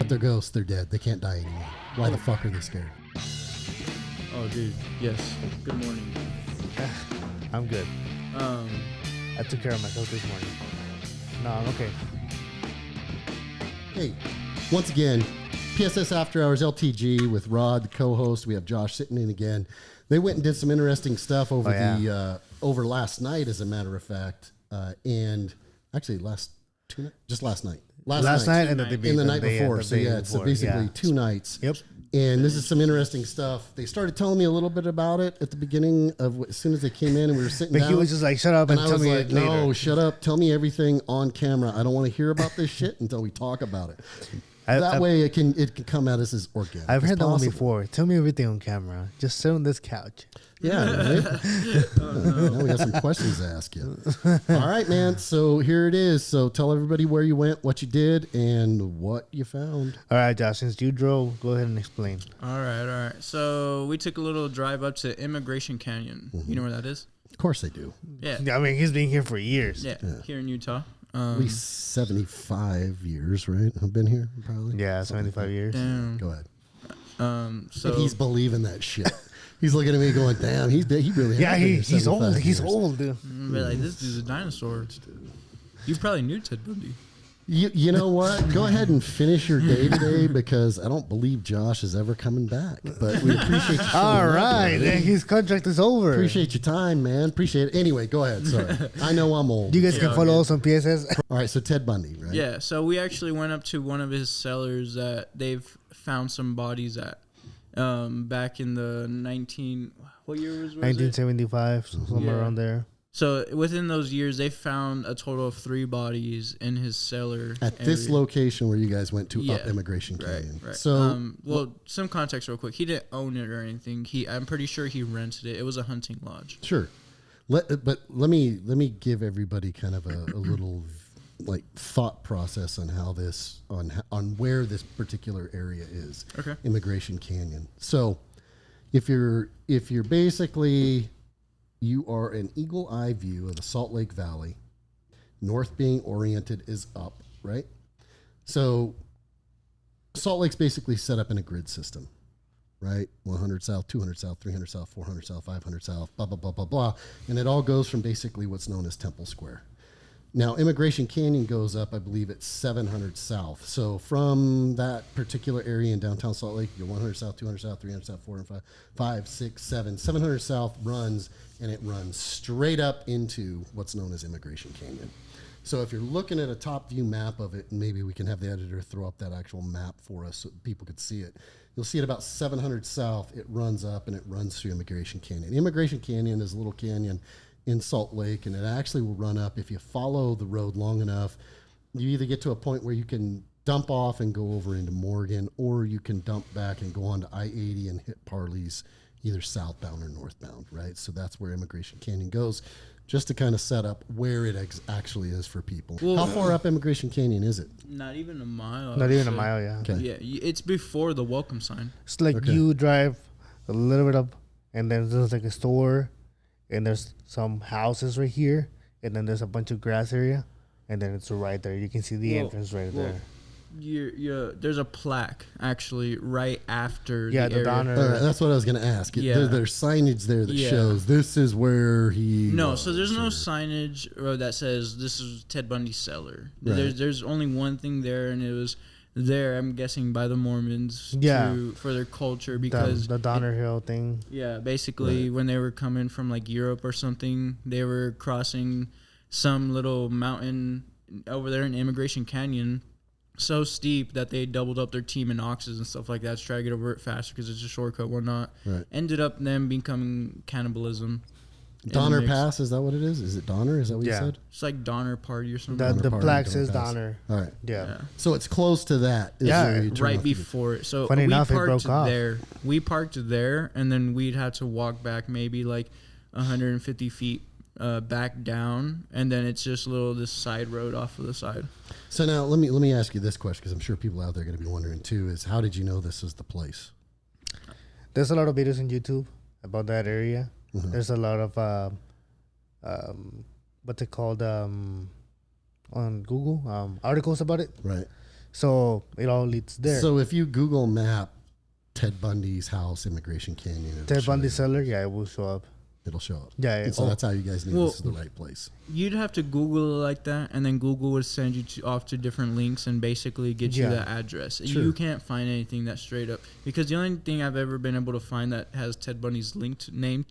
they're ghosts. They're dead. They can't die anymore. Why the fuck are they scared? Oh, dude. Yes. Good morning. I'm good. I took care of myself this morning. No, I'm okay. Hey, once again, PSS After Hours LTG with Rod, the co-host. We have Josh sitting in again. They went and did some interesting stuff over over last night, as a matter of fact, and actually last night. Last night and the night before. So yeah, it's basically 2 nights. Yep. And this is some interesting stuff. They started telling me a little bit about it at the beginning of as soon as they came in and we were sitting down. But he was just like, shut up and tell me later. No, shut up. Tell me everything on camera. I don't want to hear about this shit until we talk about it. That way it can come at us as organic. I've heard that one before. Tell me everything on camera. Just sit on this couch. Yeah, right? Now we got some questions to ask you. All right, man. So here it is. So tell everybody where you went, what you did, and what you found. All right, Josh. Since you drove, go ahead and explain. All right. So we took a little drive up to Immigration Canyon. Mm-hmm. You know where that is? Of course they do. Yeah. I mean, he's been here for years. Yeah. Here in Utah. At least 75 years, right? I've been here, probably. Yeah, 75 years. Damn. Go ahead. So And he's believing that shit. He's looking at me going, damn, he really Yeah, has he's been here old. 75 He's years. old, dude. be like, this dude's a dinosaur. You probably knew Ted Bundy. You know what? Go ahead and finish your day today because I don't believe Josh is ever coming back. But we appreciate you. All showing up, right, man. then his contract is over. Appreciate your time, man. Appreciate it. Anyway, go ahead. Sorry. I know I'm old. You guys can follow us on PSS. All right, so Ted Bundy, right? Yeah, so we actually went up to one of his cellars that they've found some bodies at. Back in the what year was it? 1975, somewhere around there. So within those years, they found a total of 3 bodies in his cellar. At this location where you guys went to up Yeah. Immigration Canyon. Right. So, well, some context real quick. He didn't own it or anything. I'm pretty sure he rented it. It was a hunting lodge. sure. But let me give everybody kind of a little like thought process on how this on where this particular area is. Okay. Immigration Canyon. So, if you're basically you are an eagle eye view of the Salt Lake Valley. North being oriented is up, right? So Salt Lake's basically set up in a grid system, right? 100 south, 200 south, 300 south, 400 south, 500 south, blah, blah, blah, blah, blah. And it all goes from basically what's known as Temple Square. Now, Immigration Canyon goes up, I believe it's 700 south. So from that particular area in downtown Salt Lake, you're 100 south, 200 south, 300 south, 400 5, 6, 7. 700 south runs, and it runs straight up into what's known as Immigration Canyon. So if you're looking at a top view map of it, and maybe we can have the editor throw up that actual map for us so people could see it. You'll see it about 700 south. It runs up, and it runs through Immigration Canyon. Immigration Canyon is a little canyon in Salt Lake, and it actually will run up if you follow the road long enough. You either get to a point where you can dump off and go over into Morgan, or you can dump back and go on to I-80 and hit Parley's either southbound or northbound, right? So that's where Immigration Canyon goes, just to kind of set up where it actually is for people. Well, how far up Immigration Canyon is it? Not even a mile. Not even a mile, yeah. Okay. Yeah, it's before the welcome sign. It's like you drive a little bit up, and then there's like a store, and there's some houses right here, and then there's a bunch of grass area, and then it's right there. You can see the entrance right there. There's a plaque actually right after Yeah, the the area. Donner. That's what I was going to ask. Yeah. There's signage there that Yeah. shows this is where he No, was, so there's no or- signage that says this is Ted Bundy's cellar. Right. There's only one thing there, and it was there, I'm guessing, by the Mormons for their culture because the Donner Hill thing. Yeah, basically when they were coming from like Europe or something, they were crossing some little mountain over there in Immigration Canyon, so steep that they doubled up their team in oxes and stuff like that to try to get over it faster because it's a shortcut, whatnot. Right. Ended up them becoming cannibalism. Donner Pass, is that what it is? Is it Donner? Is that what you said? It's like Donner Party or something. The Party, plaque Donner says Pass. Donner. All right. Yeah. So it's close to that. is Yeah, where you turn Right off the- before it. So Funny we enough, it parked broke off. there. We parked there, and then we'd had to walk back maybe like 150 feet back down, and then it's just this side road off of the side. So now let me ask you this question because I'm sure people out there are going to be wondering too: is how did you know this was the place? There's a lot of videos on YouTube about that area. Mm-hmm. There's a lot of what's it called on Google articles about it. Right. So it all leads there. So if you Google map Ted Bundy's house, Immigration Canyon, Ted Bundy Cellar, yeah, it will show up. it'll show up. Yeah, And so that's how you guys knew Well, this is the right place. You'd have to Google it like that, and then Google would send you off to different links and basically get you Yeah. the address. Sure. You can't find anything that's straight up, because the only thing I've ever been able to find that has Ted Bundy's name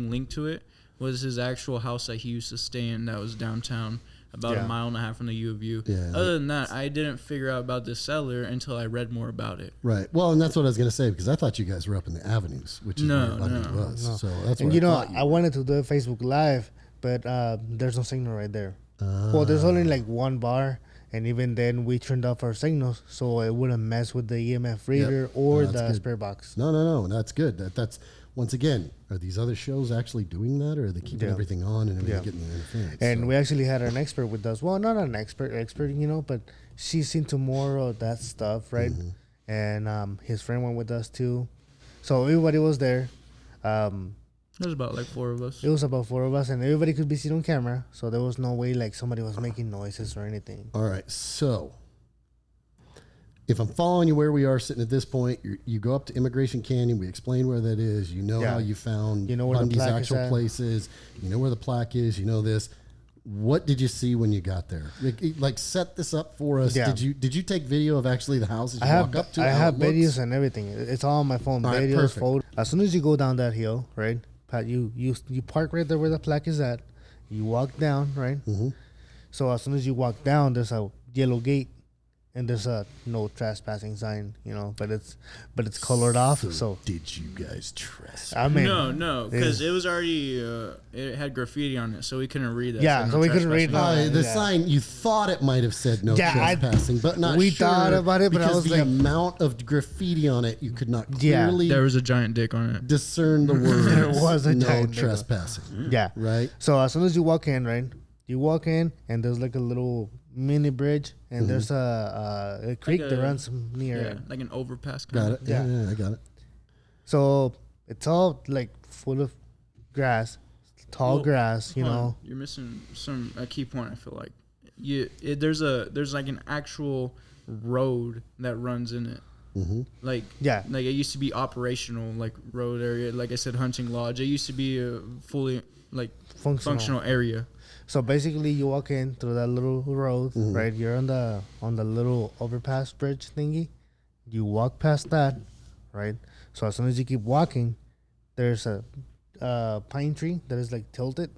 linked to it was his actual house that he used to stay in that was downtown, about Yeah. a mile and a half from the U of U. Yeah. Other than that, I didn't figure out about this cellar until I read more about it. Right. Well, and that's what I was going to say, because I thought you guys were up in the avenues, which is No, where Bundy no, was. no. So that's And what you know, thought I wanted to do a Facebook Live, but there's no signal right there. Well, there's only like one bar, and even then we turned off our signals so it wouldn't mess with the EMF reader or No, that's the good. spirit box. No. That's good. That's once again, are these other shows actually doing that, or are they keeping Yeah. everything on and everything Yeah. getting the interference? And So- we actually had an expert with us. Well, not an expert, you know, but she's into more of that stuff, right? Mm-hmm. And his friend went with us too. So everybody was there. There's about like 4 of us. It was about 4 of us, and everybody could be seen on camera. So there was no way like somebody was making noises or anything. All right. So if I'm following you where we are sitting at this point, you go up to Immigration Canyon. We explain where that is. You know Yeah. how you found You know where the Bundy's plaque is actual at. place is. You know where the plaque is. You know this. What did you see when you got there? Like set this up for us. Yeah. Did you take video of actually the house as you I have walk up to it? I how have it looks? videos and everything. It's all on my phone. All right, Videos, perfect. photos. As soon as you go down that hill, right, Pat, you park right there where the plaque is at. You walk down, right. Mm-hmm. So as soon as you walk down, there's a yellow gate, and there's a no trespassing sign. You know, but it's colored off. So did you guys trespass? I mean, No, because it was already it had graffiti on it, so we couldn't read that. Yeah, so we couldn't read trespassing. it. The Yeah. sign, you thought it might have said no Yeah, trespassing, but not we sure. thought about it, but I because was the like- amount of graffiti on it, you could not Yeah. clearly There was a giant dick on it. discern the words. There was a no giant dick on it. trespassing. Yeah. Right? So as soon as you walk in, right, you walk in, and there's like a little mini bridge, and there's a creek that a- runs near Yeah, it. like an overpass. Got Kind it. Yeah, Yeah. yeah, I got it. So it's all like full of grass, tall Well, grass, you know. You're missing a key point. I feel like there's like an actual road that runs in it. Mm-hmm. Like Yeah. like it used to be operational, like road area. Like I said, hunting lodge. It used to be a fully like functional area. So basically, you walk in through that little road, Mm-hmm. right? You're on the little overpass bridge thingy. You walk past that, right? So as soon as you keep walking, there's a pine tree that is like tilted.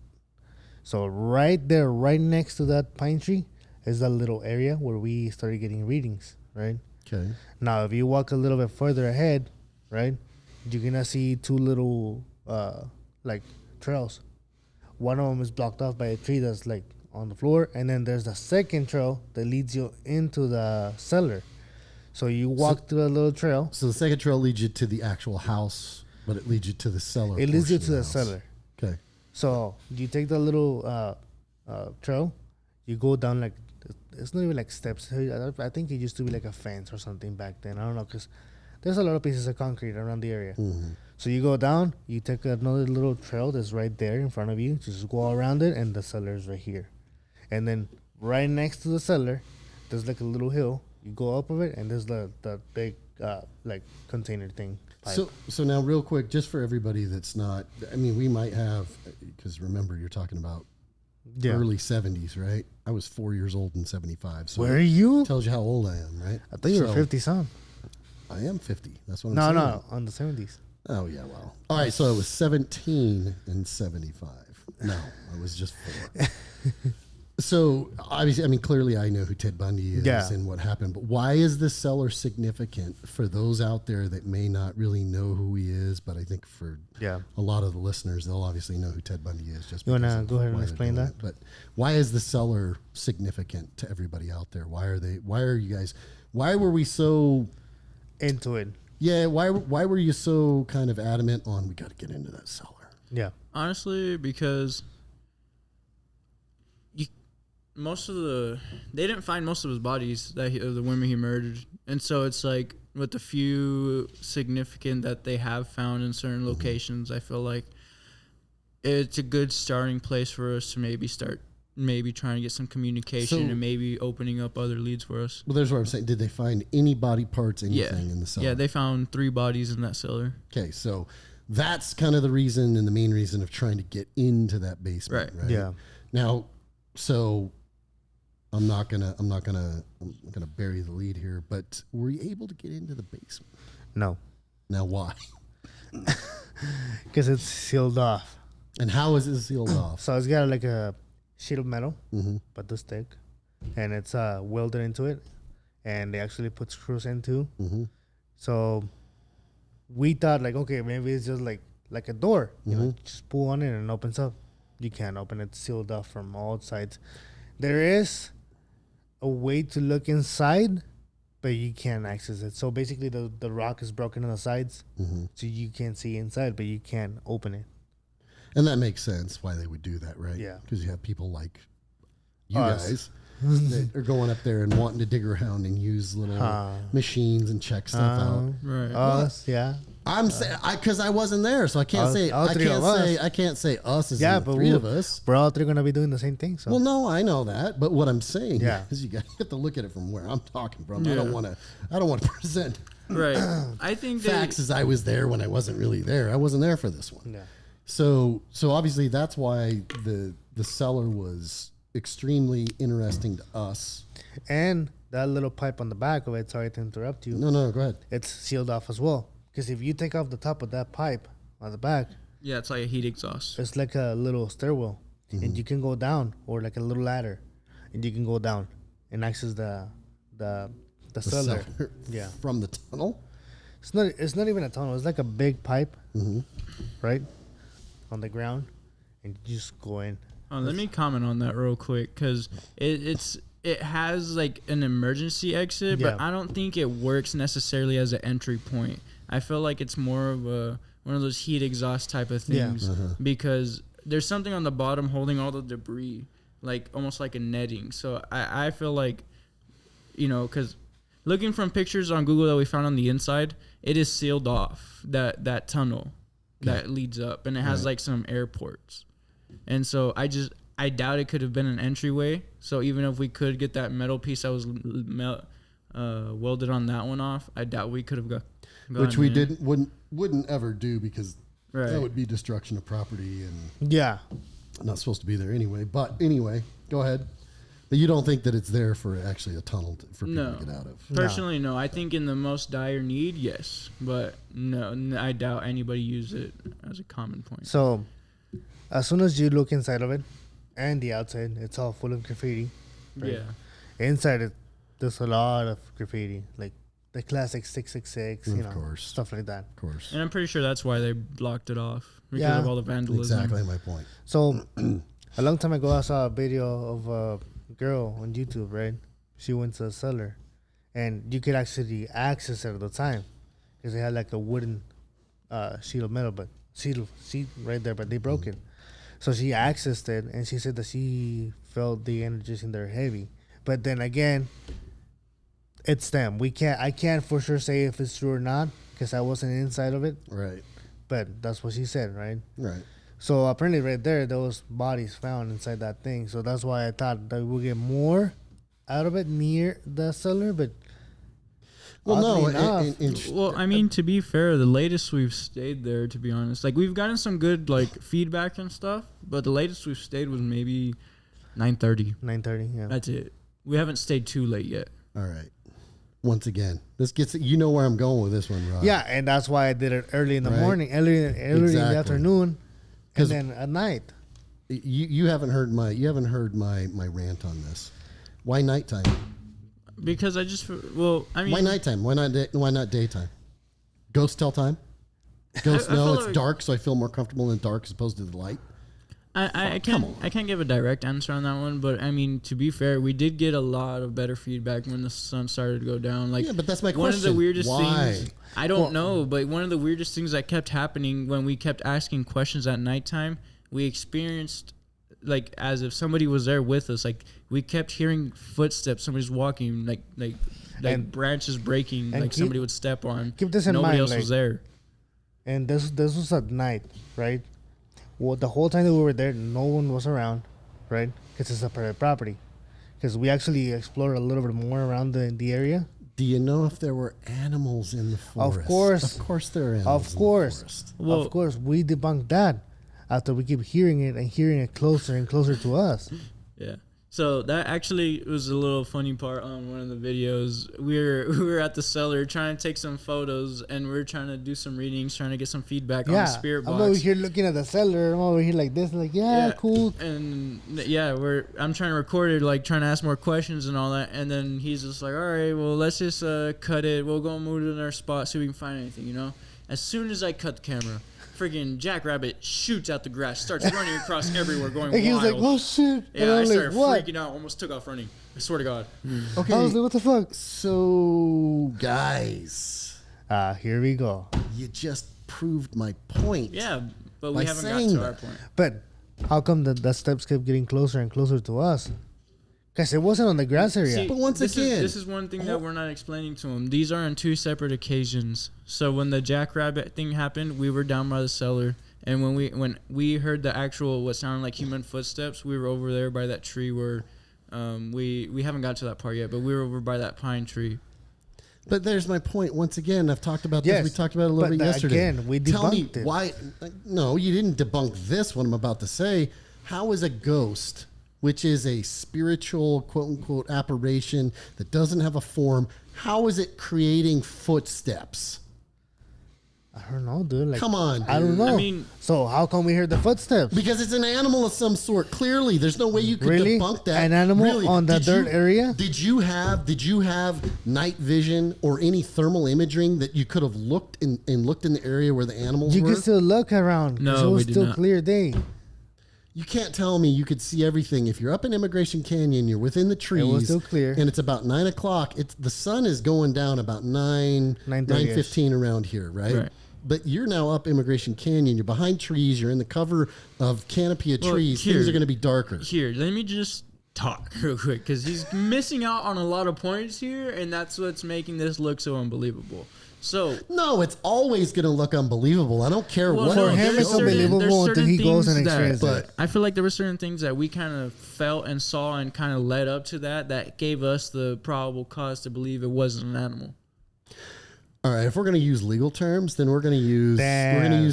So right there, right next to that pine tree, is that little area where we started getting readings, right? Okay. Now, if you walk a little bit further ahead, right, you're gonna see 2 little like trails. One of them is blocked off by a tree that's like on the floor, and then there's the second trail that leads you into the cellar. So you walk through a little trail. So the second trail leads you to the actual house, but it leads you to the cellar. It leads you portion to of the house. cellar. Okay. So you take the little trail, you go down like it's not even like steps. I think it used to be like a fence or something back then. I don't know, because there's a lot of pieces of concrete around the area. Mm-hmm. So you go down, you take another little trail that's right there in front of you. Just go around it, and the cellar is right here. And then right next to the cellar, there's like a little hill. You go up of it, and there's the big like container thing. Pipe. So now real quick, just for everybody that's not, I mean, we might have, because remember you're talking about early 70s, right? I was 4 years old in 75. So Where are you? tells you how old I am, right? I thought you were So, 50 some. I am 50. That's what I'm No, saying. no, on the 70s. Oh, yeah, well. All right, so I was 17 in 75. No, I was just 4. So, obviously, I mean, clearly I know who Ted Bundy is Yeah. and what happened, but why is this cellar significant for those out there that may not really know who he is? But I think for Yeah. a lot of the listeners, they'll obviously know who Ted Bundy is. Just You wanna because of go ahead and why they're explain doing that? it. But why is the cellar significant to everybody out there? Why are you guys, why were we so, Into it. yeah, why were you so kind of adamant on, we got to get into that cellar? Yeah. Honestly, because they didn't find most of his bodies of the women he murdered, and so it's like with the few significant that they have found in certain locations, I feel like it's a good starting place for us to maybe start maybe trying to get some communication So- and maybe opening up other leads for us. Well, there's what I'm saying. Did they find any body parts, Yeah. anything in the cellar? Yeah, they found 3 bodies in that cellar. Okay, so that's kind of the reason and the main reason of trying to get into that basement, right? Yeah. Now, so I'm gonna bury the lead here, but were you able to get into the basement? No, Now, why? because it's sealed off. And how is it sealed off? So it's got like a sheet of metal, Mm-hmm. but this thick, and it's welded into it, and they actually put screws in too. Mm-hmm. So we thought like, okay, maybe it's just like a door, you know, just pull on it and it opens up. You can't open it; it's sealed off from all sides. There is a way to look inside, but you can't access it. So basically, the rock is broken on the sides, so you can see inside, but you can't open it. And that makes sense why they would do that, right? Yeah. Because you have people like you Us. guys that are going up there and wanting to dig around and use little machines and check stuff out. Right. Us, yeah. I'm saying because I wasn't there, so I can't All- say all three of us. I can't say us as Yeah, in the but 3 of us. we're all 3 gonna be doing the same thing. So Well, no, I know that, but what I'm saying Yeah. is you have to look at it from where I'm talking from. Yeah. I don't want to present Right. I think facts as I was there when I wasn't really there. I wasn't there for this one. yeah. So obviously that's why the cellar was extremely interesting to us. And that little pipe on the back of it, sorry to interrupt you, No, go ahead. it's sealed off as well. Because if you take off the top of that pipe on the back, Yeah, it's like a heat exhaust. it's like a little stairwell. And you can go down, or like a little ladder, and you can go down and access the The cellar. cellar Yeah. from the tunnel. It's not even a tunnel. It's like a big pipe, right, on the ground, and you just go in. Let me comment on that real quick because it has like an emergency exit, but Yeah. I don't think it works necessarily as an entry point. I feel like it's more of one of those heat exhaust type of Yeah. things because there's something on the bottom holding all the debris, like almost like a netting. So I feel like, you know, because looking from pictures on Google that we found on the inside, it is sealed off, that tunnel that leads up, and it has like some airports. And so I doubt it could have been an entryway. So even if we could get that metal piece that was welded on that one off, I doubt we could have gone Which we in. wouldn't ever do because Right. that would be destruction of property and Yeah. not supposed to be there anyway. But anyway, go ahead. But you don't think that it's there for actually a tunnel for people No. to get out of? Personally, no. I think in the most dire need, yes. But no, I doubt anybody used it as a common point. So, as soon as you look inside of it, and the outside, it's all full of graffiti. Right? Yeah. Inside there's a lot of graffiti, like the classic 666, you Of know, course. stuff like that. Of course. And I'm pretty sure that's why they blocked it off because Yeah. of all the vandalism. Exactly my point. So, a long time ago, I saw a video of a girl on YouTube, right? She went to a cellar, and you could actually access it at the time because they had like a wooden sheet of metal, but sheet right there, but they broke it. So she accessed it, and she said that she felt the energies in there heavy. But then again, it's them. I can't for sure say if it's true or not because I wasn't inside of it. Right. But that's what she said, right? Right. So apparently, right there, there was bodies found inside that thing. So that's why I thought that we'll get more out of it near the cellar. But Well, no. oddly enough, Well, I mean, to be fair, the latest we've stayed there, to be honest, like we've gotten some good like feedback and stuff, but the latest we've stayed was maybe 9:30. 9:30. Yeah. That's it. We haven't stayed too late yet. all right. Once again, this gets you know where I'm going with this one, Rob. Yeah, and that's why I did it early in the Right. morning, early in Exactly. the afternoon, 'Cause- and then at night. You haven't heard my my rant on this. Why nighttime? Because I just, well, I mean, Why nighttime? Why not daytime? Ghost tell time. Ghosts I know feel it's like- dark, so I feel more comfortable in the dark as opposed to the light. I can't give a direct answer on that one, but I mean, to be fair, we did get a lot of better feedback when the sun started to go down. Like, Yeah, but that's my one of the question. weirdest Why? things. I don't know, but one of the weirdest things that kept happening when we kept asking questions at nighttime, we experienced like as if somebody was there with us. Like we kept hearing footsteps, somebody's walking, like And- branches breaking, and like keep- somebody would step on. keep this in Nobody mind, else like- was there. And this was at night, right? Well, the whole time that we were there, no one was around, right? Because it's a private property. Because we actually explored a little bit more around the area. Do you know if there were animals in the forest? Of course. Of course there are animals Of course. in the forest. Well- Of course, we debunked that after we keep hearing it and hearing it closer and closer to us. Yeah. So that actually was a little funny part on one of the videos. We were at the Cellar trying to take some photos, and we were trying to do some readings, trying to get some feedback on the spirit box. I'm over here looking at the Cellar. I'm over here like this, like, yeah, cool. And yeah, I'm trying to record it, like trying to ask more questions and all that. And then he's just like, all right, well, let's just cut it. We'll go move it in our spot, see if we can find anything, you know? As soon as I cut the camera, freaking jackrabbit shoots out the grass, starts running across everywhere, going And he was wild. like, oh, shit. Yeah, and I I'm started like, what? freaking out, almost took off running. I swear to God. Okay. I was like, what the fuck? So, guys, Here we go. you just proved my point. Yeah, but By we haven't got saying to that. our point. But how come the steps kept getting closer and closer to us? Because it wasn't on the grass area. See, But once this again- this is one thing that we're not explaining to him. These are on two separate occasions. So when the jackrabbit thing happened, we were down by the Cellar, and when we heard the actual what sounded like human footsteps, we were over there by that tree where we haven't got to that part yet, but we were over by that pine tree. But there's my point. Once again, I've talked about this. Yes, We talked about it a little but bit yesterday. again, we Tell me debunked it. why? No, you didn't debunk this. What I'm about to say. How is a ghost, which is a spiritual quote unquote apparition that doesn't have a form, how is it creating footsteps? I don't know, dude. Like, Come on, I don't dude. know. I mean- so how come we heard the footsteps? Because it's an animal of some sort. Clearly, there's no way you could Really? debunk that. An animal Really? on the Did dirt you- area? Did you have night vision or any thermal imaging that you could have looked in the area where the animals You were? can still look around. 'cause No, it was we did still not. clear day. You can't tell me you could see everything. If you're up in Immigration Canyon, you're within the trees. was still clear. And it's about 9 o'clock. The sun is going down about 9:30-ish. 9:15 around here, right? Right. But you're now up Immigration Canyon. You're behind trees. You're in the cover of canopy of Well, trees. here- Things are going to be darker. Here, let me just talk real quick because he's missing out on a lot of points here, and that's what's making this look so unbelievable. So No, it's always going to look unbelievable. I don't care Well, what. no, For him, there's it's unbelievable there's until certain he goes and things that- experiences but- it. I feel like there were certain things that we kind of felt and saw and kind of led up to that gave us the probable cause to believe it wasn't an animal. All right, if we're going to use legal terms, then we're going to use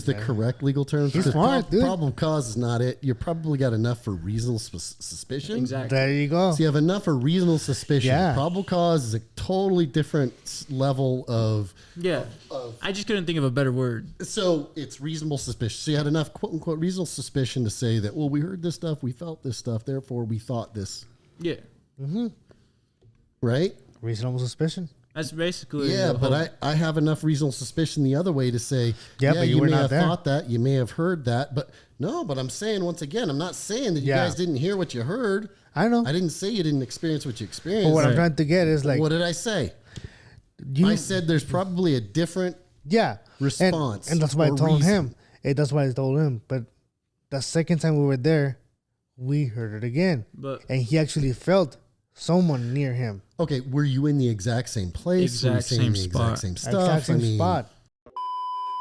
the correct legal terms. He's because smart, dude. Probable cause is not it. You probably got enough for reasonable suspicion. Exactly. There you go. So you have enough for reasonable suspicion. Yeah. Probable cause is a totally different level of. Yeah. I just couldn't think of a better word. So it's reasonable suspicion. So you had enough quote unquote reasonable suspicion to say that, well, we heard this stuff, we felt this stuff, therefore we thought this, Yeah. right? Reasonable suspicion. That's basically Yeah, the whole- but I have enough reasonable suspicion the other way to say, Yeah, but you were may not have there. thought that, you may have heard that, but no, but I'm saying once again, I'm not saying that you Yeah. guys didn't hear what you heard. I know. I didn't say you didn't experience what you experienced. But what I'm Right. trying to get is like, What did I say? you, I said there's probably a different. yeah, response and that's why I or told reason. him. That's why I told him. But the second time we were there, we heard it again, But and he actually felt someone near him. Okay, were you in the exact same place? Were you Exact saying same the spot. exact same stuff? Exact same I mean, spot.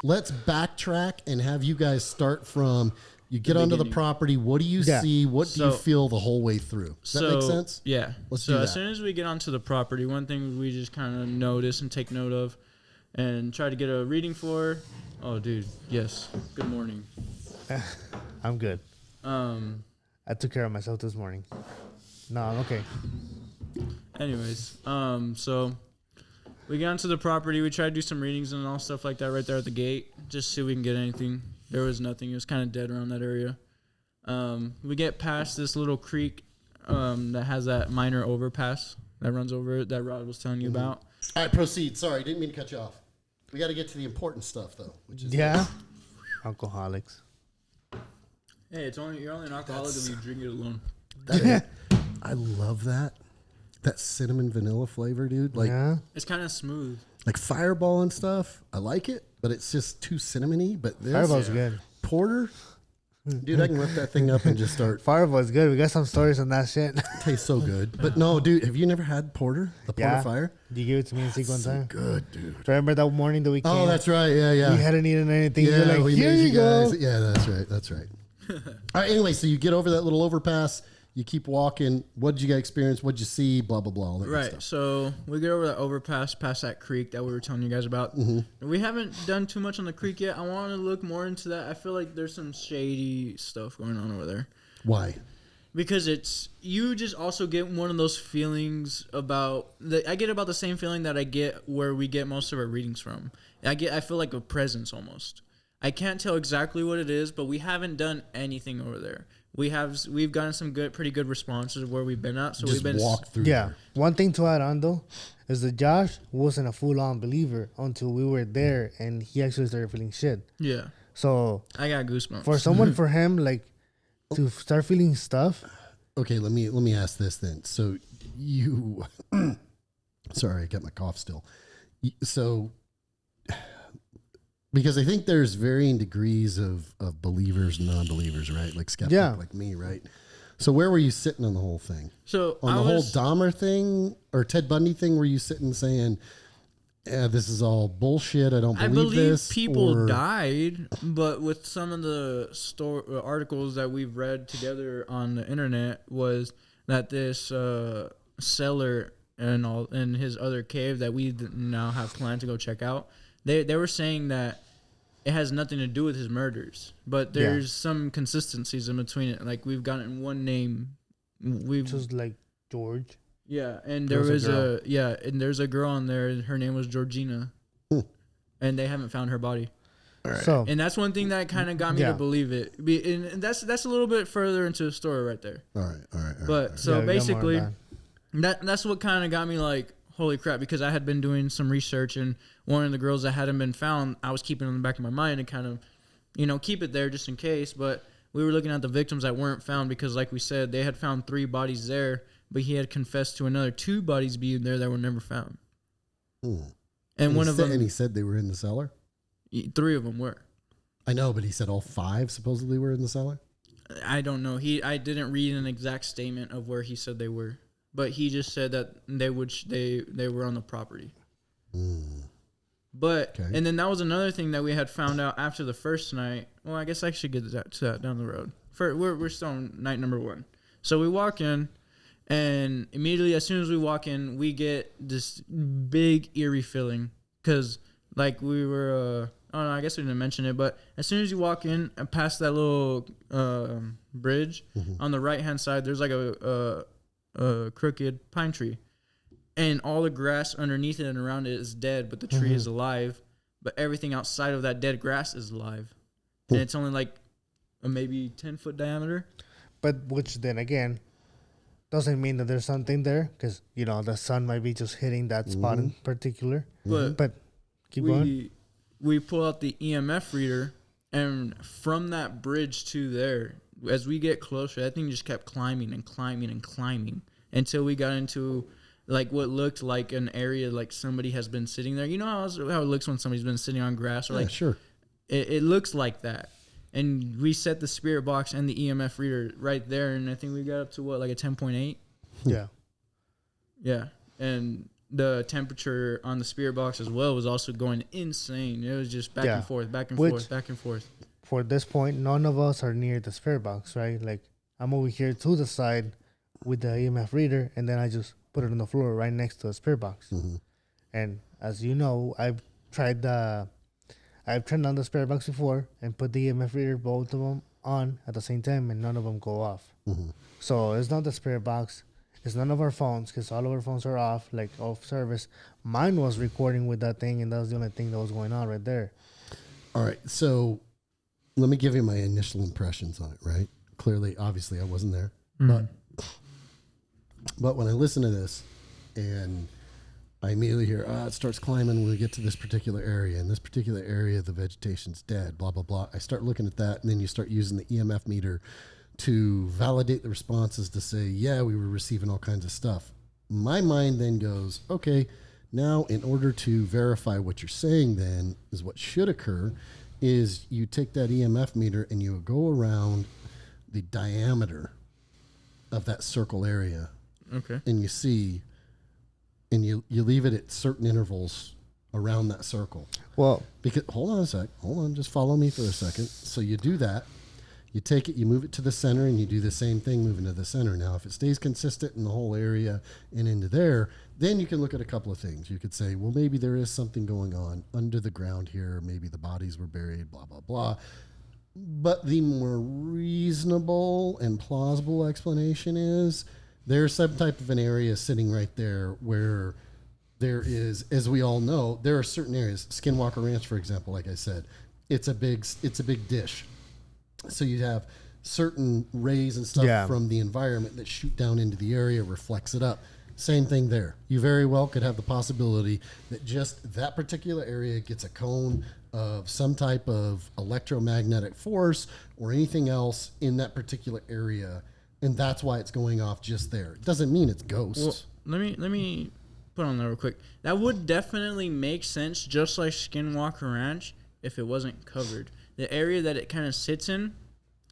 Let's backtrack and have you guys start from. You get onto the beginning. property. What do you Yeah. see? What do you So- feel the whole way through? Does that make sense? Yeah. Let's so do as that. soon as we get onto the property, one thing we just kind of notice and take note of and try to get a reading for. Oh, dude. Yes. Good morning. I'm good. I took care of myself this morning. No, I'm okay. Anyways, so we get onto the property. We try to do some readings and all stuff like that right there at the gate, just see if we can get anything. There was nothing. It was kind of dead around that area. We get past this little creek that has that minor overpass that runs over it that Rod was telling you about. All right, proceed. Sorry, didn't mean to cut you off. We got to get to the important stuff though, which is Yeah. Alcoholics. Hey, you're only an alcoholic if you drink it alone. I love that. That cinnamon vanilla flavor, dude. Like Yeah. It's kind of smooth. like Fireball and stuff. I like it, but it's just too cinnamony. But this Fireball's good. porter, dude, I can lift that thing up and just start. Fireball's good. We got some stories on that shit. Tastes so good. But no, dude, have you never had porter? The porter Yeah. fire? You gave it to me and Zeke one time. Good, dude. Remember that morning that we came? Oh, that's right. Yeah, yeah. We hadn't eaten anything. Yeah, You're like, we here made you go. guys. Yeah, that's right. That's right. All right. Anyway, so you get over that little overpass. You keep walking. What did you get experience? What did you see? Blah, blah, blah. All that good Right. stuff. So we get over that overpass, past that creek that we were telling you guys about. We haven't done too much on the creek yet. I want to look more into that. I feel like there's some shady stuff going on over there. Why? Because you just also get one of those feelings I get about the same feeling that I get where we get most of our readings from. I feel like a presence almost. I can't tell exactly what it is, but we haven't done anything over there. We've gotten some pretty good responses where we've been at. So Just we've been walk through. Yeah. there. One thing to add on though is that Josh wasn't a full-on believer until we were there, and he actually started feeling shit. Yeah. So I got goosebumps. for him, like to start feeling stuff. Okay, let me ask this then. So you, sorry, I got my cough still. So, because I think there's varying degrees of believers and non-believers, right? Like skeptic, like me, right? So where were you sitting on the whole thing? So On the whole Dahmer thing or Ted Bundy thing, were you sitting saying, "Yeah, this is all bullshit. I don't believe this"? People died, but with some of the articles that we've read together on the internet was that this Cellar and his other cave that we now have planned to go check out, they were saying that it has nothing to do with his murders, but there's some consistencies in between it. Like we've gotten one name, Just like George. yeah, and there's a girl on there. And her name was Georgina, and they haven't found her body. Right. So And that's one thing that kind of got me to believe it. And that's a little bit further into the story right there. All right. But so Yeah, we got more basically, on that. that's what kind of got me like, holy crap, because I had been doing some research, and one of the girls that hadn't been found, I was keeping in the back of my mind and kind of, keep it there just in case. But we were looking at the victims that weren't found because, like we said, they had found 3 bodies there, but he had confessed to another 2 bodies being there that were never found. And one of them, and he said they were in the cellar. 3 of them were. I know, but he said all 5 supposedly were in the cellar. I don't know. I didn't read an exact statement of where he said they were, but he just said that they were on the property. But and then that was another thing that we had found out after the first night. Well, I guess I should get to that down the road. We're still on night number 1. So we walk in, and immediately as soon as we walk in, we get this big eerie feeling because like we were. Oh no, I guess we didn't mention it, but as soon as you walk in and past that little bridge, on the right hand side, there's like a crooked pine tree, and all the grass underneath it and around it is dead, but the tree is alive. But everything outside of that dead grass is alive, and it's only like a maybe 10-foot diameter. But which then again doesn't mean that there's something there, because the sun might be just hitting that spot in particular. But keep going. We pull out the EMF reader, and from that bridge to there, as we get closer, that thing just kept climbing and climbing and climbing until we got into like what looked like an area like somebody has been sitting there. You know how it looks when somebody's been sitting on grass, or like sure. It looks like that. And we set the spirit box and the EMF reader right there, and I think we got up to like a 10.8. Yeah. Yeah, and the temperature on the spirit box as well was also going insane. It was just back and forth, back and forth, back and forth. For this point, none of us are near the spirit box, right? Like, I'm over here to the side with the EMF reader, and then I just put it on the floor right next to the spirit box. And as you know, I've turned on the spirit box before and put the EMF reader, both of them, on at the same time, and none of them go off. So it's not the spirit box. It's none of our phones, because all of our phones are off, like off service. Mine was recording with that thing, and that was the only thing that was going on right there. All right, so let me give you my initial impressions on it, right? Clearly, obviously, I wasn't there. But when I listen to this, and I immediately hear, it starts climbing when we get to this particular area. In this particular area, the vegetation's dead, blah, blah, blah. I start looking at that, and then you start using the EMF meter to validate the responses to say, yeah, we were receiving all kinds of stuff. My mind then goes, okay, now in order to verify what you're saying then is what should occur is you take that EMF meter and you go around the diameter of that circle area. Okay. And you see, and you leave it at certain intervals around that circle. Well, Because hold on, just follow me for a second. So you do that. You take it, you move it to the center, and you do the same thing moving to the center. Now, if it stays consistent in the whole area and into there, then you can look at a couple of things. You could say, well, maybe there is something going on under the ground here. Maybe the bodies were buried, blah, blah, blah. But the more reasonable and plausible explanation is there's some type of an area sitting right there where there is, as we all know, there are certain areas. Skinwalker Ranch, for example, like I said, it's a big dish. So you have certain rays and stuff from the environment that shoot down into the area, reflects it up. Same thing there. You very well could have the possibility that just that particular area gets a cone of some type of electromagnetic force or anything else in that particular area, and that's why it's going off just there. It doesn't mean it's ghosts. Well, let me put on there real quick. That would definitely make sense, just like Skinwalker Ranch, if it wasn't covered. The area that it kind of sits in,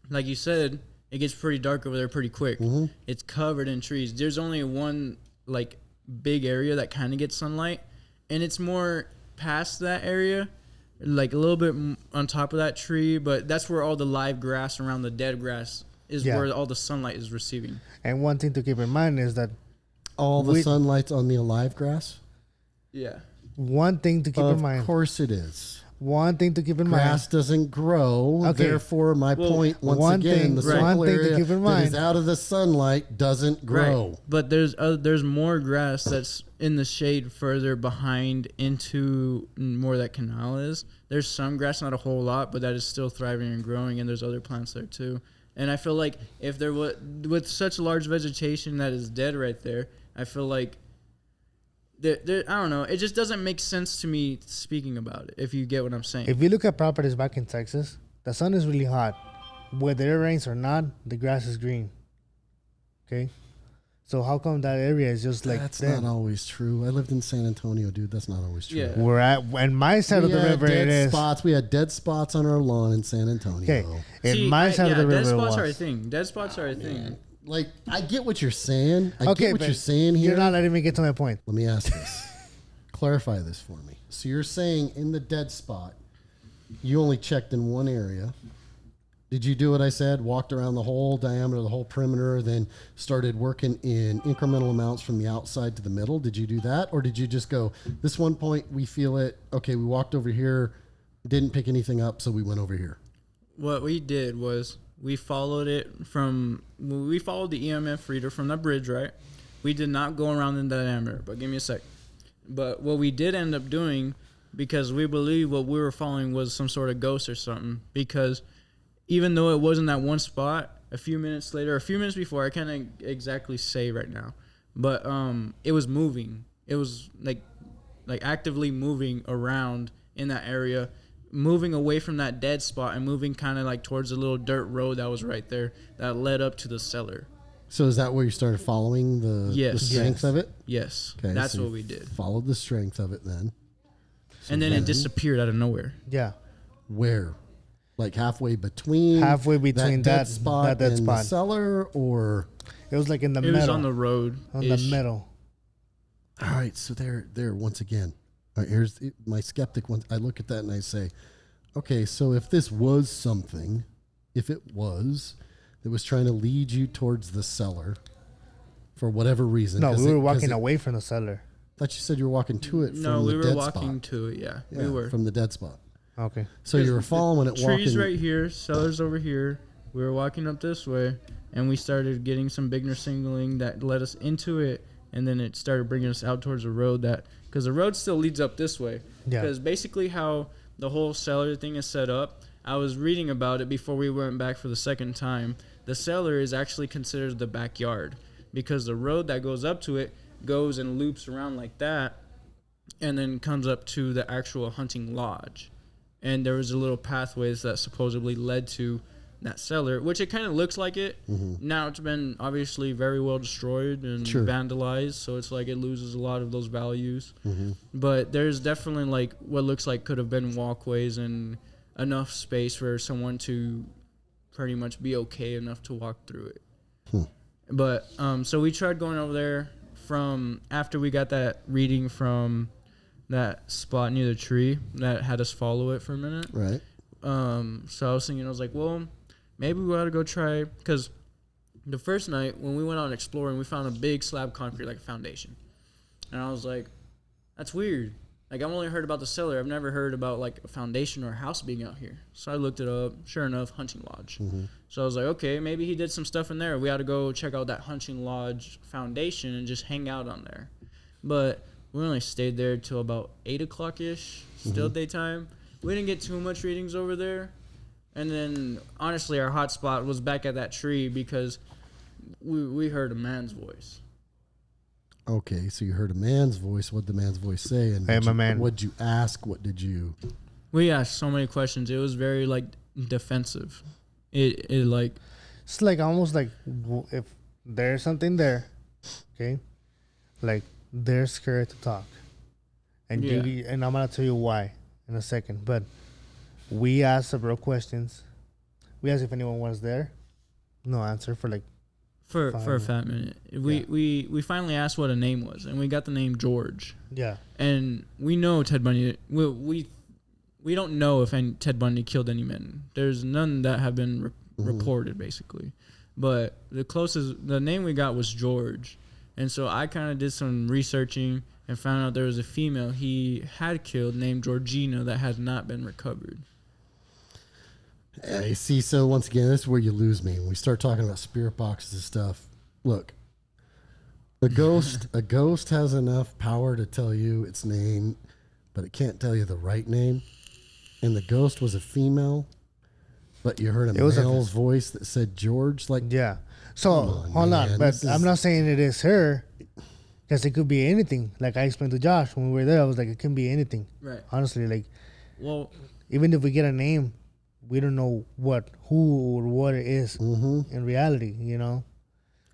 like you said, it gets pretty dark over there pretty quick. Mm-hmm. It's covered in trees. There's only one like big area that kind of gets sunlight, and it's more past that area, like a little bit on top of that tree, but that's where all the live grass around the dead grass is where all the sunlight is receiving. And one thing to keep in mind is that all the sunlight's on the alive grass? Yeah. One thing to keep in mind. Of course it is. One thing to keep in mind. Grass doesn't grow. Okay. Therefore, my point, once again, the circle area that is out of the sunlight doesn't grow. Right. But there's more grass that's in the shade further behind into more that canal is. There's some grass, not a whole lot, but that is still thriving and growing, and there's other plants there too. And I feel like if there was, with such large vegetation that is dead right there, I feel like I don't know. It just doesn't make sense to me speaking about it, if you get what I'm saying. If you look at properties back in Texas, the sun is really hot. Whether it rains or not, the grass is green. Okay? So how come that area is just like That's not always true. I lived in San Antonio, dude. That's not always true. Yeah. We're at, in my side of the river, it is. We had dead spots on our lawn in San Antonio. Okay. In my side of the river, dead spots are a thing. Dead spots are a thing. Like, I get what you're saying. I get what you're saying here. You're not letting me get to my point. Let me ask this. Clarify this for me. So you're saying in the dead spot, you only checked in one area. Did you do what I said? Walked around the whole diameter, the whole perimeter, then started working in incremental amounts from the outside to the middle? Did you do that? Or did you just go, this one point, we feel it. Okay, we walked over here, didn't pick anything up, so we went over here. What we did was we followed the EMF reader from the bridge, right? We did not go around in the diameter, but give me a sec. But what we did end up doing, because we believe what we were following was some sort of ghost or something, because even though it wasn't that one spot, a few minutes before, I can't exactly say right now, but it was moving. It was like actively moving around in that area, moving away from that dead spot and moving kind of like towards a little dirt road that was right there that led up to the cellar. So is that where you started following the strength of it? Yes. Okay, that's so what we did. Followed the strength of it then. So and then it disappeared out of nowhere. Yeah. Where? Like halfway between that dead spot and the cellar, or it was like in the middle. It was on the road. On the middle. All right, so there once again. All right, here's my skeptic one. I look at that and I say, okay, so if this was something, if it was that was trying to lead you towards the cellar for whatever reason. No, we were walking away from the cellar. I thought you said you were walking to it from the dead spot. No, we were walking to it, yeah. We were. From the dead spot. Okay. So you were following it, walking. Trees right here, cellars over here. We were walking up this way, and we started getting some Bigner signaling that led us into it, and then it started bringing us out towards the road because the road still leads up this way. Yeah. Because basically how the whole cellar thing is set up, I was reading about it before we went back for the second time. The cellar is actually considered the backyard because the road that goes up to it goes and loops around like that and then comes up to the actual hunting lodge. And there was a little pathways that supposedly led to that cellar, which it kind of looks like it. Mm-hmm. Now it's been obviously very well destroyed and vandalized, so it's like it loses a lot of those values. Mm-hmm. But there's definitely like what looks like could have been walkways and enough space for someone to pretty much be okay enough to walk through it. But so we tried going over there from after we got that reading from that spot near the tree that had us follow it for a minute. Right. So I was thinking, I was like, well, maybe we ought to go try, because the first night when we went out exploring, we found a big slab concrete, like a foundation. And I was like, that's weird. Like, I've only heard about the cellar. I've never heard about, like, a foundation or a house being out here. So I looked it up. Sure enough, hunting lodge. Mm-hmm. So I was like, okay, maybe he did some stuff in there. We ought to go check out that hunting lodge foundation and just hang out on there. But we only stayed there till about 8 o'clock-ish, still daytime. We didn't get too much readings over there. And then, honestly, our hot spot was back at that tree because we heard a man's voice. Okay, so you heard a man's voice. What did the man's voice say? And Hey, my man. What did you ask? What did you... We asked so many questions. It was very, like, defensive. It like... It's like almost like if there's something there, okay, like they're scared to talk, and and I'm gonna tell you why in a second. But we asked several questions. We asked if anyone was there. No answer for like For a fat minute. We finally asked what a name was, and we got the name George. yeah. And we know Ted Bundy. We don't know if Ted Bundy killed any men. There's none that have been reported, basically. But the name we got was George. And so I kind of did some researching and found out there was a female he had killed named Georgina that has not been recovered. Hey, see, so once again, this is where you lose me. When we start talking about spirit boxes and stuff, look, a ghost has enough power to tell you its name, but it can't tell you the right name. And the ghost was a female, but you heard a male's voice that said George. Like, Yeah. So hold on, but I'm not saying it is her, because it could be anything. Like I explained to Josh when we were there, I was like, it can be anything. Right. Honestly, like, Well, even if we get a name, we don't know who or what it is in reality, you know.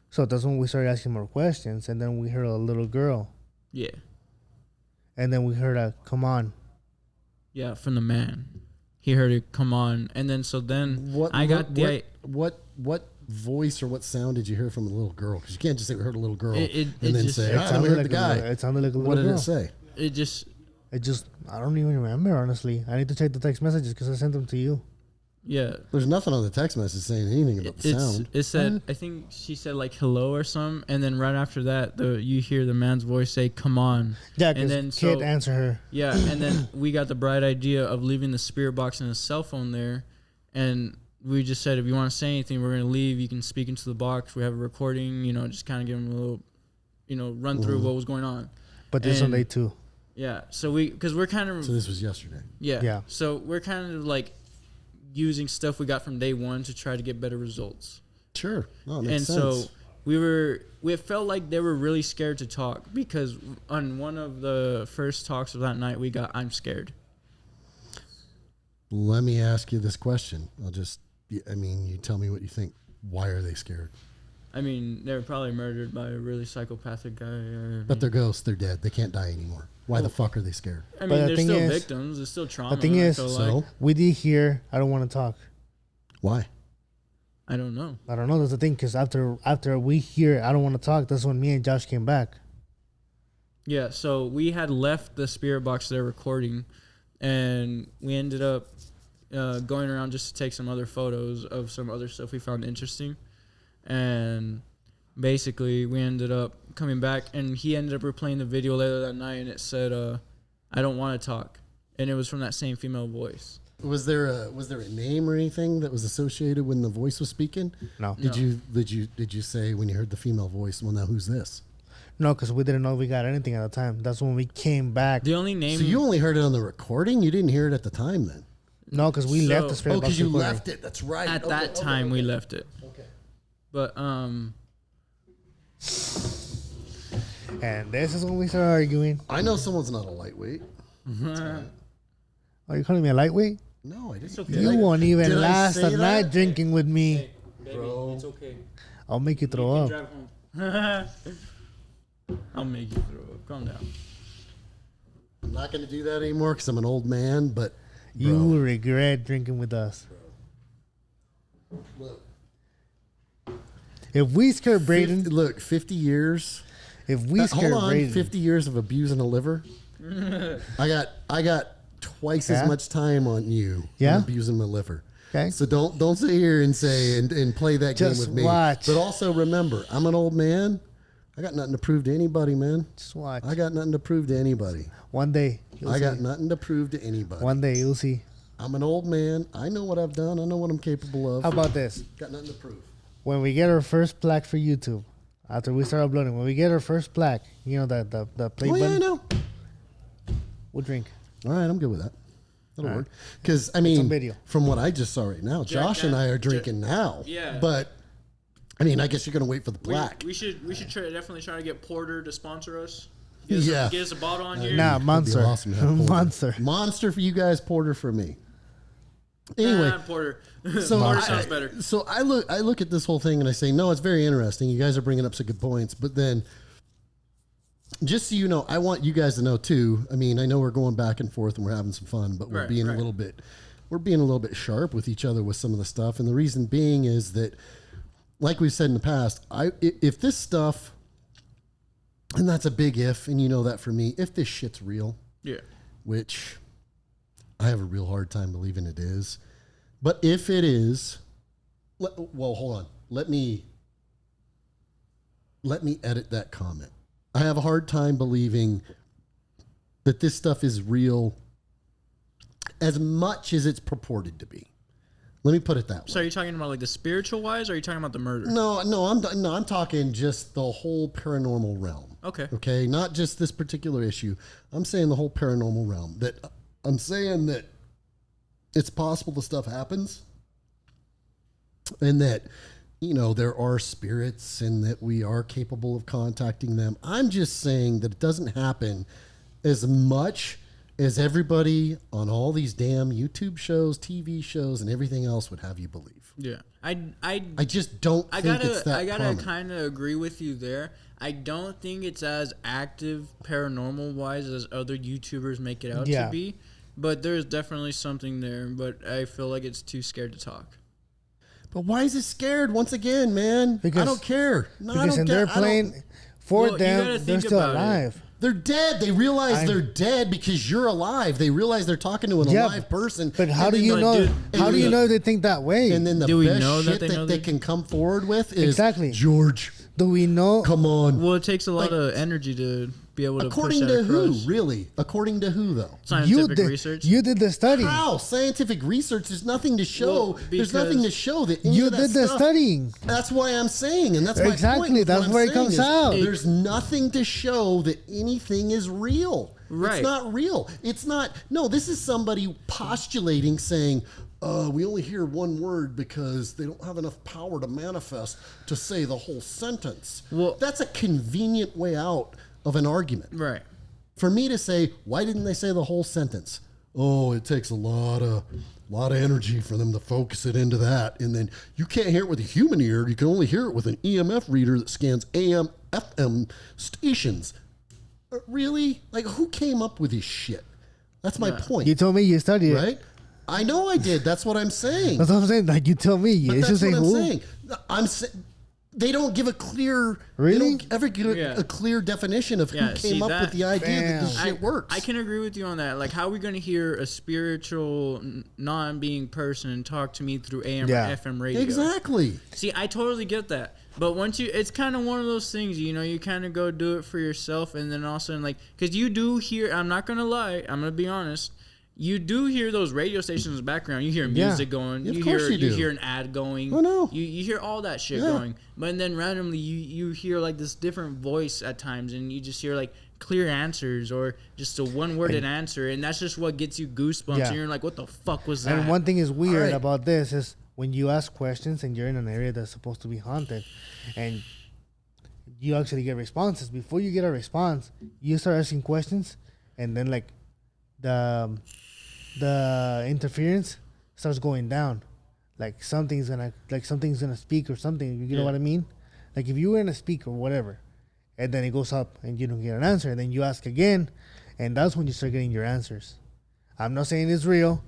So that's when we started asking more questions, and then we heard a little girl, yeah. and then we heard a "come on." Yeah, from the man. He heard it come on. And then what voice or what sound did you hear from the little girl? Because you can't just say we heard a little girl It and then just- say, It we sounded heard like the guy. it sounded like a little What did girl. it say? It just... I don't even remember, honestly. I need to check the text messages because I sent them to you. Yeah. There's nothing on the text message saying anything about the sound. It said, I think she said like hello or something, and then right after that, you hear the man's voice say, "Come on." Yeah, And because then Kid answer her. Yeah, and then we got the bright idea of leaving the spirit box and a cell phone there, and we just said, if you want to say anything, we're gonna leave. You can speak into the box. We have a recording. Just kind of give them a little, run through what was going on. But this And- one day too. Yeah, so because we're kind of So this was yesterday. Yeah. So we're kind of like using stuff we got from day one to try to get better results. Sure. No, it And makes sense. so we felt like they were really scared to talk, because on one of the first talks of that night we got, "I'm scared." Let me ask you this question. You tell me what you think. Why are they scared? I mean, they were probably murdered by a really psychopathic guy. But they're ghosts. They're dead. They can't die anymore. Why the fuck are they scared? I But mean, the they're thing still is- victims. There's still trauma. The thing is, I feel So like. we did hear. I don't want to talk. why? I don't know. I don't know. That's the thing, because after we hear, I don't want to talk. That's when me and Josh came back. Yeah, so we had left the spirit box there recording, and we ended up going around just to take some other photos of some other stuff we found interesting. And basically, we ended up coming back, and he ended up replaying the video later that night, and it said, "I don't want to talk," and it was from that same female voice. Was there a name or anything that was associated when the voice was speaking? No. Did you say when you heard the female voice, well, now who's this? No, because we didn't know we got anything at the time. That's when we came back. The only name. So you only heard it on the recording? You didn't hear it at the time then? No, because we So- left the spirit Oh, box because you recording. left it. That's right. at that time we left it, Okay. but And this is when we started arguing. I know someone's not a lightweight. Are you calling me a lightweight? No, I didn't. okay. You won't even Did I last say a night that? drinking with me. baby, Bro. it's okay. I'll make you throw up. Drive home. I'll make you throw up. Calm down. I'm not going to do that anymore because I'm an old man, but You will regret drinking with us. look, If we scare Braden, 50 years. if we Hold scare on, Braden, 50 years of abusing a liver. I got twice Yeah? as much time on you. Yeah? on abusing my liver. Okay. So don't sit here and say and play that Just game with me. watch. But also remember, I'm an old man. I got nothing to prove to anybody, man. Just watch. I got nothing to prove to anybody. One day. I got nothing to prove to anybody. One day you'll see. I'm an old man. I know what I've done. I know what I'm capable of. How about this? Got nothing to prove. When we get our first plaque for YouTube, after we start uploading, when we get our first plaque, you know, the play Oh, yeah, I button, know. we'll drink. All right, I'm good with that. That'll All work. right. Because, I on mean, video. from what I just saw right now, Josh and I are drinking now. Yeah. But, I mean, I guess you're going to wait for the plaque. We should definitely try to get Porter to sponsor us. Yeah. Get us a bottle on here. Nah, That'd be Monster. awesome to have Porter. Monster. Monster for you guys, Porter for me. Anyway, Porter. so Porter sounds better. So I look at this whole thing and I say, no, it's very interesting. You guys are bringing up some good points, but then, just so you know, I want you guys to know too. I mean, I know we're going back and forth and we're having some fun, but we're being a little bit sharp with each other with some of the stuff. And the reason being is that, like we've said in the past, if this stuff, and that's a big if, and you know that for me, if this shit's real, Yeah. which I have a real hard time believing it is, but if it is, well, hold on, let me edit that comment. I have a hard time believing that this stuff is real as much as it's purported to be. Let me put it that way. So are you talking about like the spiritual wise, or are you talking about the murder? No, I'm talking just the whole paranormal realm. Okay. Okay, not just this particular issue. I'm saying the whole paranormal realm. That I'm saying that it's possible the stuff happens, and that, you know, there are spirits and that we are capable of contacting them. I'm just saying that it doesn't happen as much as everybody on all these damn YouTube shows, TV shows, and everything else would have you believe. Yeah. I just don't think it's that I gotta common. kind of agree with you there. I don't think it's as active paranormal wise as other YouTubers make it out Yeah. to be, but there's definitely something there. But I feel like it's too scared to talk. But why is it scared? Once again, man, I don't care. No, I Because don't they're care. I don't- playing for Well, you gotta them, they're think still about it. alive. They're dead. They realize they're dead because you're alive. They realize they're talking to an Yeah, alive person. But how And do then you the- know? dude, How do you know they think that way? And then the Do we best know that shit they know they that? can come forward with is Exactly. George, Do we know? come on. Well, it takes a lot Like, of energy to be able to According push that to who? across. Really? According to who, though? Scientific research. You did the study. How? Scientific research. There's nothing to show. Well, There's nothing to show that any You of that did the stuff- studying. That's why I'm saying, and that's my Exactly, point. with that's what I'm where it saying comes is out. There's nothing to show that anything is real. Right. It's not real. It's not. No, this is somebody postulating, saying, we only hear one word because they don't have enough power to manifest to say the whole sentence. Well- that's a convenient way out of an argument. Right. For me to say, why didn't they say the whole sentence? Oh, it takes a lot of energy for them to focus it into that. And then you can't hear it with a human ear. You can only hear it with an EMF reader that scans AM, FM stations. Really? Like, who came up with this shit? That's my point. You told me you studied it. Right? I know I did. That's what I'm saying. That's what I'm saying. Like you tell me. But It's that's just what like I'm who? saying. They don't give a clear. Really? They don't ever give Yeah. a clear definition of who Yeah, came see, up that- with the idea that this Damn. shit works. I can agree with you on that. Like, how are we going to hear a spiritual, non-being person talk to me through AM Yeah. or FM radio? Exactly. See, I totally get that. But once it's kind of one of those things, you know, you kind of go do it for yourself. And then all of a sudden, like, because you do hear, I'm not going to lie, I'm going to be honest. You do hear those radio stations in the background. You hear music going. Yeah, of you course hear you do. hear an ad going. I know. You hear all that shit Yeah. going. But then randomly you hear like this different voice at times, and you just hear like clear answers or just a one-worded answer, and that's just what gets you goosebumps. Yeah. And you're like, what the fuck was that? And one thing is weird Alright. about this is when you ask questions and you're in an area that's supposed to be haunted, and you actually get responses. Before you get a response, you start asking questions, and then like the interference starts going down. Like something's gonna speak or something. You know Yeah. what I mean? Like if you were in a speaker or whatever, and then it goes up and you don't get an answer, and then you ask again, and that's when you start getting your answers. I'm not saying it's real,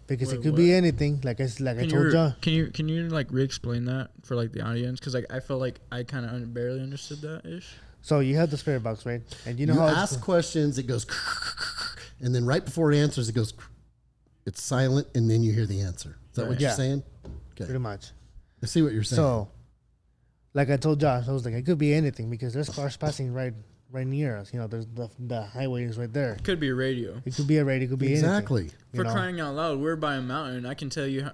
because Wait, it could what? be anything. Like I told you. Can you like re-explain that for like the audience? Because like I felt like I kind of barely understood that ish. So you have the spirit box, right? And you know You how ask questions, it goes, and then right before it answers, it goes, It's silent, and then you hear the answer. Is that what you're Yeah. saying? Okay. Pretty much. I see what you're saying. So, like I told Josh, I was like, it could be anything because there's cars passing right near us. You know, there's the highway is right there. Could be a radio. It could be a radio. It could be exactly. anything. For crying out loud, we're by a mountain. I can't tell you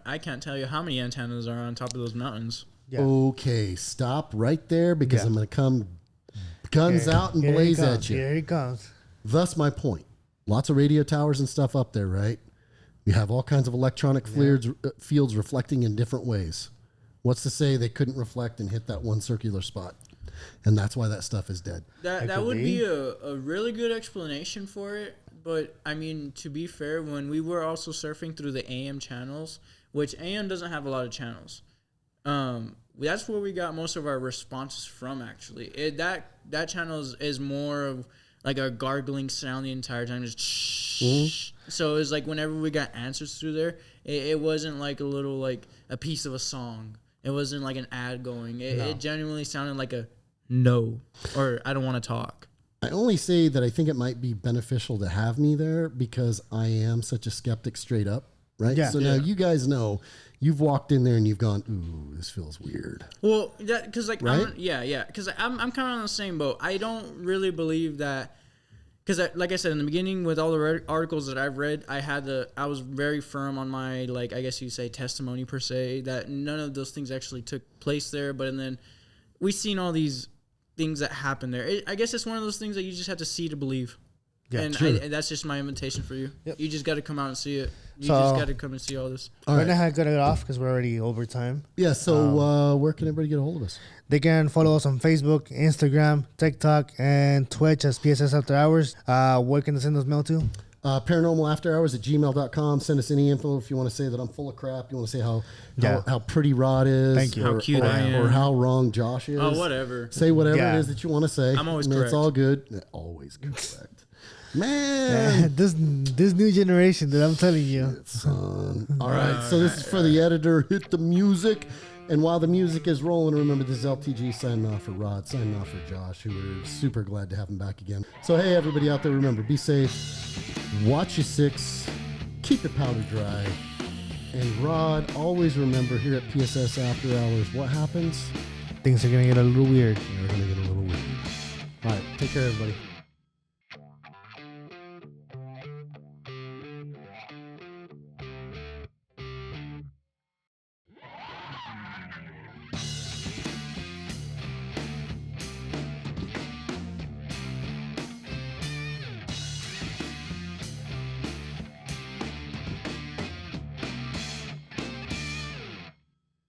how many antennas are on top of those mountains. Yeah. Okay, stop right there because Yeah. I'm going to come guns out and Here he blaze comes. at you. Here he comes. Thus my point. Lots of radio towers and stuff up there, right? You have all kinds of electronic fields reflecting in different ways. What's to say they couldn't reflect and hit that one circular spot? And that's why that stuff is dead. That would be a really good explanation for it. But, I mean, to be fair, when we were also surfing through the AM channels, which AM doesn't have a lot of channels, that's where we got most of our responses from, actually. That channel is more of like a gargling sound the entire time. Just shh. So it was like whenever we got answers through there, it wasn't like a little, like a piece of a song. It wasn't like an ad going. It genuinely sounded like a no, or I don't want to talk. I only say that I think it might be beneficial to have me there because I am such a skeptic straight up, right? Yeah. So now you guys know you've walked in there and you've gone, ooh, this feels weird. Well, because like, right? because I'm kind of on the same boat. I don't really believe that, because like I said in the beginning, with all the articles that I've read, I was very firm on my, like, I guess you say testimony per se, that none of those things actually took place there. But then we've seen all these things that happen there. I guess it's one of those things that you just have to see to believe. Yeah, and that's just my invitation for you. Yep. You just got to come out and see it. You So- just got to come and see all this. All Right right. now, I got it off because we're already over time. Yeah, so where can everybody get a hold of us? They can follow us on Facebook, Instagram, TikTok, and Twitch as PSSAfterHours. Where can they send us mail to? paranormalafterhours@gmail.com. Send us any info if you want to say that I'm full of crap. You want to say how pretty Rod is. Thank you. How cute I am. Or how wrong Josh is. Oh, whatever. Say whatever Yeah. it is that you want to say. I'm always I mean, correct. It's all good. Always correct. Man. This new generation that I'm telling you. Son. All right, so this is for the editor. Hit the music. And while the music is rolling, remember this is LTG signing off for Rod, signing off for Josh, who we're super glad to have him back again. So, hey, everybody out there, remember, be safe, watch your six, keep your powder dry. And Rod, always remember here at PSS After Hours, what happens? Things are going to get a little weird. They're going to get a little weird. All right, take care, everybody.